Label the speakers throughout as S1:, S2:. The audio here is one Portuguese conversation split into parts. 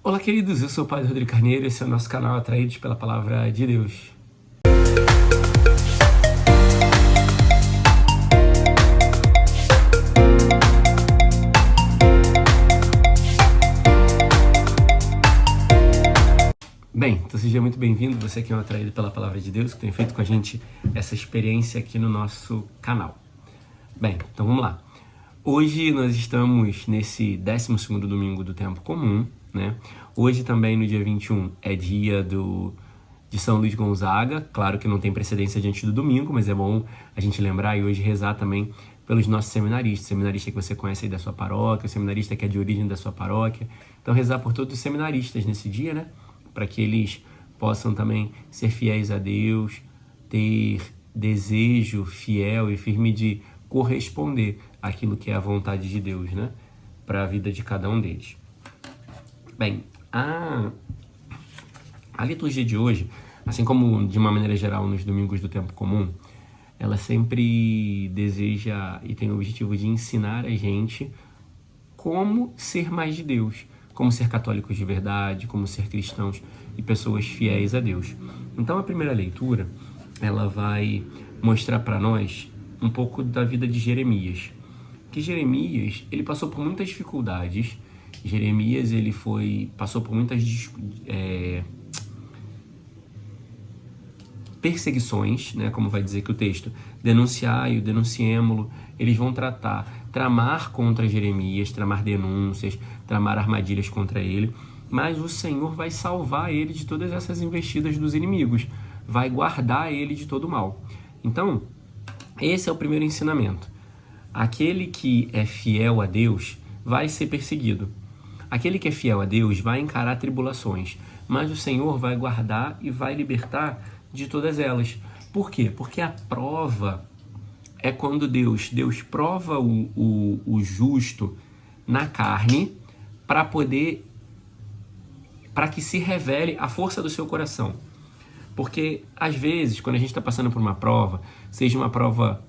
S1: Olá, queridos, eu sou o Padre Rodrigo Carneiro, esse é o nosso canal Atraídos pela Palavra de Deus. Bem, então seja muito bem-vindo, você que é um atraído pela Palavra de Deus, que tem feito com a gente essa experiência aqui no nosso canal. Bem, então vamos lá. Hoje nós estamos nesse 12º domingo do tempo comum, né? Hoje também, no dia 21, é dia de São Luís Gonzaga. Claro que não tem precedência diante do domingo, mas é bom a gente lembrar e hoje rezar também pelos nossos seminaristas. Seminarista que você conhece aí da sua paróquia, o seminarista que é de origem da sua paróquia. Então rezar por todos os seminaristas nesse dia, né? Para que eles possam também ser fiéis a Deus, ter desejo fiel e firme de corresponder àquilo que é a vontade de Deus, né? Para a vida de cada um deles. Bem, a liturgia de hoje, assim como de uma maneira geral nos domingos do tempo comum, ela sempre deseja e tem o objetivo de ensinar a gente como ser mais de Deus, como ser católicos de verdade, como ser cristãos e pessoas fiéis a Deus. Então a primeira leitura, ela vai mostrar para nós um pouco da vida de Jeremias. Que Jeremias, ele passou por muitas dificuldades. Jeremias, ele passou por muitas perseguições, né, como vai dizer que o texto, denunciai-o, denunciemo-lo. Eles vão tramar contra Jeremias, tramar denúncias, tramar armadilhas contra ele, mas o Senhor vai salvar ele de todas essas investidas dos inimigos, vai guardar ele de todo mal. Então, esse é o primeiro ensinamento. Aquele que é fiel a Deus vai ser perseguido. Aquele que é fiel a Deus vai encarar tribulações, mas o Senhor vai guardar e vai libertar de todas elas. Por quê? Porque a prova é quando Deus prova o justo na carne para que se revele a força do seu coração. Porque, às vezes, quando a gente está passando por uma prova, seja uma prova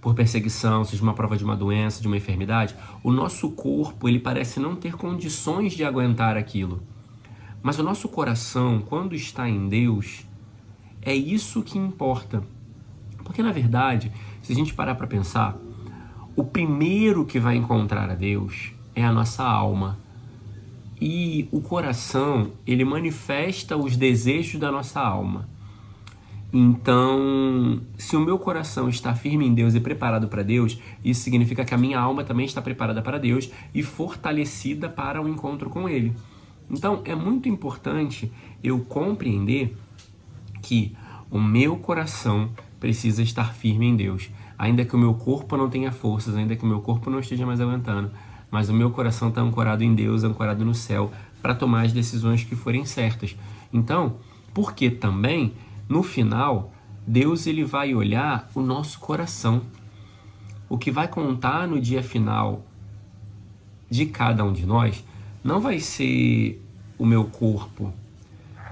S1: por perseguição, seja uma prova de uma doença, de uma enfermidade, o nosso corpo, ele parece não ter condições de aguentar aquilo. Mas o nosso coração, quando está em Deus, é isso que importa. Porque, na verdade, se a gente parar para pensar, o primeiro que vai encontrar a Deus é a nossa alma. E o coração, ele manifesta os desejos da nossa alma. Então, se o meu coração está firme em Deus e preparado para Deus, isso significa que a minha alma também está preparada para Deus e fortalecida para o encontro com Ele. Então, é muito importante eu compreender que o meu coração precisa estar firme em Deus. Ainda que o meu corpo não tenha forças, ainda que o meu corpo não esteja mais aguentando, mas o meu coração está ancorado em Deus, ancorado no céu, para tomar as decisões que forem certas. Então, porque também, no final, Deus ele vai olhar o nosso coração. O que vai contar no dia final de cada um de nós não vai ser o meu corpo,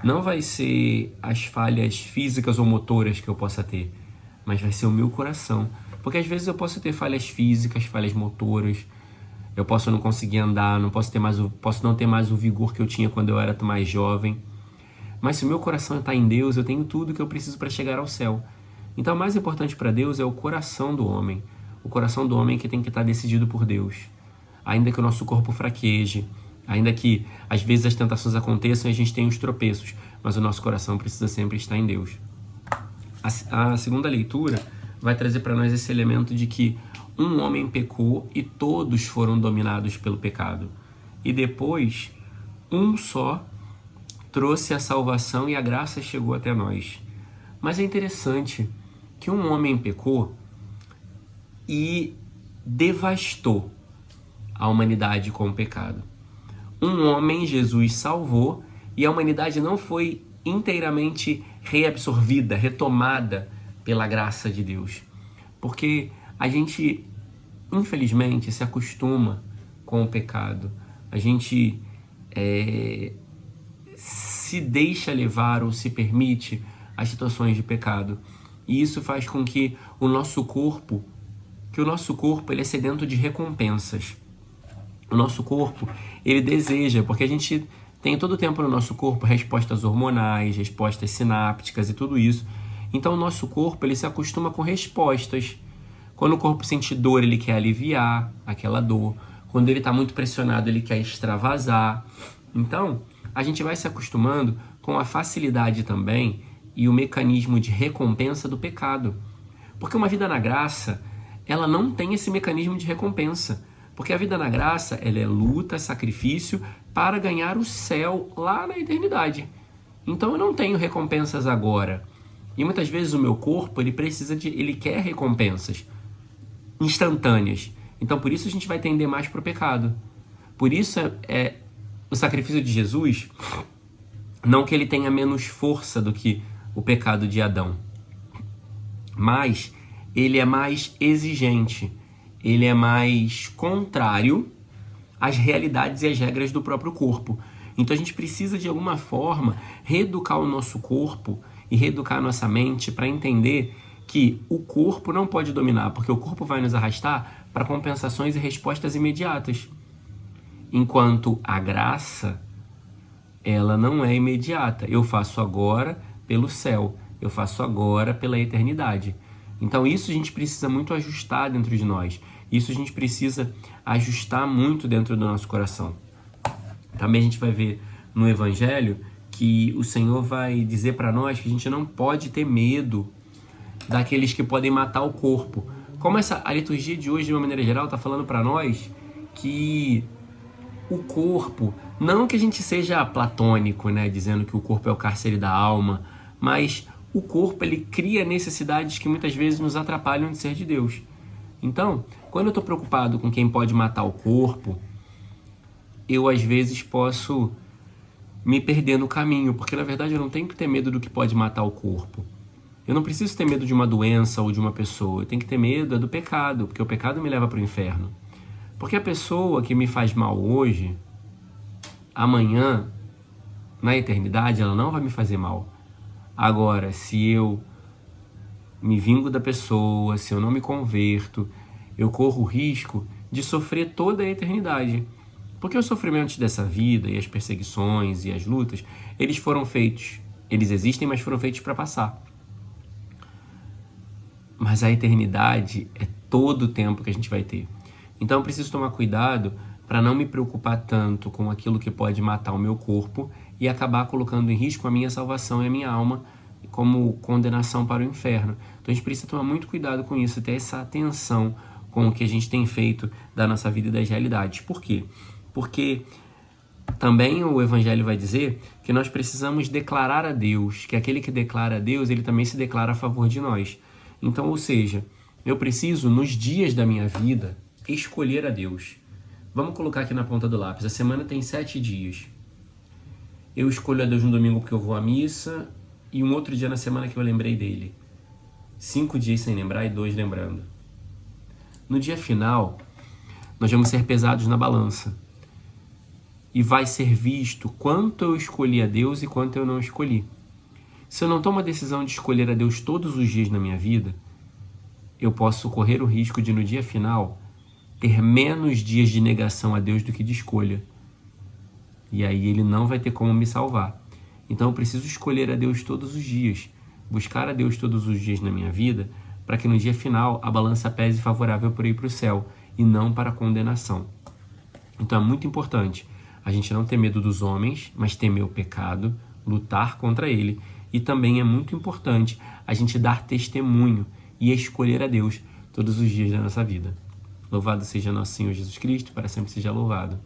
S1: não vai ser as falhas físicas ou motoras que eu possa ter, mas vai ser o meu coração. Porque às vezes eu posso ter falhas físicas, falhas motoras, eu posso não conseguir andar, posso não ter mais o vigor que eu tinha quando eu era mais jovem. Mas se o meu coração está em Deus, eu tenho tudo que eu preciso para chegar ao céu. Então o mais importante para Deus é o coração do homem. O coração do homem que tem que estar decidido por Deus. Ainda que o nosso corpo fraqueje, ainda que às vezes as tentações aconteçam e a gente tem os tropeços, mas o nosso coração precisa sempre estar em Deus. A segunda leitura vai trazer para nós esse elemento de que um homem pecou e todos foram dominados pelo pecado. E depois, um só trouxe a salvação e a graça chegou até nós. Mas é interessante que um homem pecou e devastou a humanidade com o pecado. Um homem, Jesus, salvou e a humanidade não foi inteiramente reabsorvida, retomada pela graça de Deus. Porque a gente, infelizmente, se acostuma com o pecado. A gente se deixa levar ou se permite as situações de pecado. E isso faz com que o nosso corpo ele é sedento de recompensas. O nosso corpo, ele deseja, porque a gente tem todo o tempo no nosso corpo respostas hormonais, respostas sinápticas e tudo isso. Então o nosso corpo ele se acostuma com respostas. Quando o corpo sente dor, ele quer aliviar aquela dor. Quando ele está muito pressionado, ele quer extravasar. Então, a gente vai se acostumando com a facilidade também e o mecanismo de recompensa do pecado. Porque uma vida na graça, ela não tem esse mecanismo de recompensa. Porque a vida na graça, ela é luta, sacrifício para ganhar o céu lá na eternidade. Então eu não tenho recompensas agora. E muitas vezes o meu corpo, ele quer recompensas instantâneas. Então por isso a gente vai tender mais para o pecado. Por isso o sacrifício de Jesus, não que ele tenha menos força do que o pecado de Adão, mas ele é mais exigente, ele é mais contrário às realidades e às regras do próprio corpo. Então a gente precisa de alguma forma reeducar o nosso corpo e reeducar a nossa mente para entender que o corpo não pode dominar, porque o corpo vai nos arrastar para compensações e respostas imediatas. Enquanto a graça, ela não é imediata. Eu faço agora pelo céu, eu faço agora pela eternidade. Então isso a gente precisa muito ajustar dentro de nós. Isso a gente precisa ajustar muito dentro do nosso coração. Também a gente vai ver no Evangelho que o Senhor vai dizer para nós que a gente não pode ter medo daqueles que podem matar o corpo. Como a liturgia de hoje, de uma maneira geral, está falando para nós que o corpo, não que a gente seja platônico, né, dizendo que o corpo é o cárcere da alma, mas o corpo ele cria necessidades que muitas vezes nos atrapalham de ser de Deus. Então, quando eu estou preocupado com quem pode matar o corpo, eu às vezes posso me perder no caminho, porque na verdade eu não tenho que ter medo do que pode matar o corpo. Eu não preciso ter medo de uma doença ou de uma pessoa, eu tenho que ter medo do pecado, porque o pecado me leva para o inferno. Porque a pessoa que me faz mal hoje, amanhã, na eternidade, ela não vai me fazer mal. Agora, se eu me vingo da pessoa, se eu não me converto, eu corro o risco de sofrer toda a eternidade. Porque os sofrimentos dessa vida e as perseguições e as lutas, eles foram feitos, eles existem, mas foram feitos para passar. Mas a eternidade é todo o tempo que a gente vai ter. Então eu preciso tomar cuidado para não me preocupar tanto com aquilo que pode matar o meu corpo e acabar colocando em risco a minha salvação e a minha alma como condenação para o inferno. Então a gente precisa tomar muito cuidado com isso, ter essa atenção com o que a gente tem feito da nossa vida e das realidades. Por quê? Porque também o Evangelho vai dizer que nós precisamos declarar a Deus, que aquele que declara a Deus, ele também se declara a favor de nós. Então, ou seja, eu preciso, nos dias da minha vida, escolher a Deus. Vamos colocar aqui na ponta do lápis. A semana tem 7 dias. Eu escolho a Deus no domingo porque eu vou à missa e um outro dia na semana que eu lembrei dele. 5 dias sem lembrar e 2 lembrando. No dia final, nós vamos ser pesados na balança. E vai ser visto quanto eu escolhi a Deus e quanto eu não escolhi. Se eu não tomo a decisão de escolher a Deus todos os dias na minha vida, eu posso correr o risco de, no dia final, ter menos dias de negação a Deus do que de escolha. E aí ele não vai ter como me salvar. Então eu preciso escolher a Deus todos os dias, buscar a Deus todos os dias na minha vida, para que no dia final a balança pese favorável para ir para o céu e não para a condenação. Então é muito importante a gente não ter medo dos homens, mas temer o pecado, lutar contra ele. E também é muito importante a gente dar testemunho e escolher a Deus todos os dias da nossa vida. Louvado seja nosso Senhor Jesus Cristo, para sempre seja louvado.